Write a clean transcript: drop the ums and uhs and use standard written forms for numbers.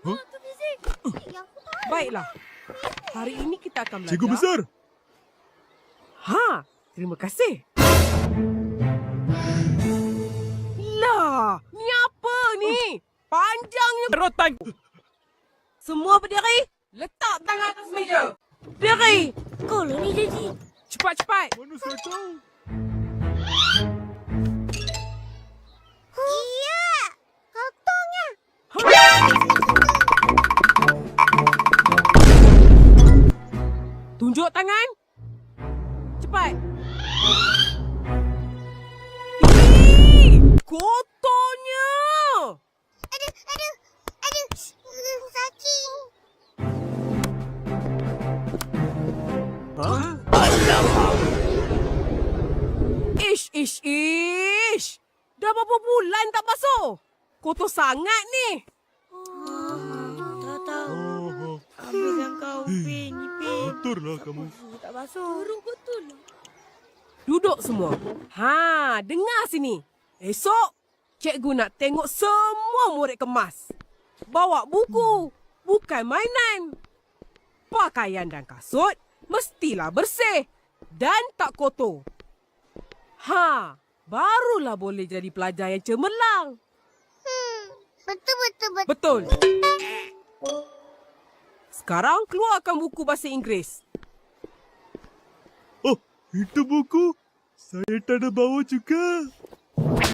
Huh? Baiklah. Hari ini kita akan belajar. Cikgu besar. Terima kasih. Lah, ni apa ni? Panjangnya Rotan. Semua berdiri. Letak tangan atas meja. Berdiri. Kalau ni jadi. Cepat-cepat. Mana saya tahu? Iya. Katongnya. Tunjuk tangan. Cepat. Kotornya. Aduh. Sakit. Ish. Dah berapa bulan tak basuh? Kotor sangat ni. Tak tahu. Oh, Apa yang kau ni, kotorlah kamu. tak basuh. Burung betul. Duduk semua. Dengar sini. Esok, cikgu nak tengok semua murid kemas. Bawa buku, bukan mainan. Pakaian dan kasut mestilah bersih dan tak kotor. Barulah boleh jadi pelajar yang cemerlang. Betul. Betul. Sekarang keluarkan buku bahasa Inggeris. Oh, itu buku. Saya tak ada bawa juga.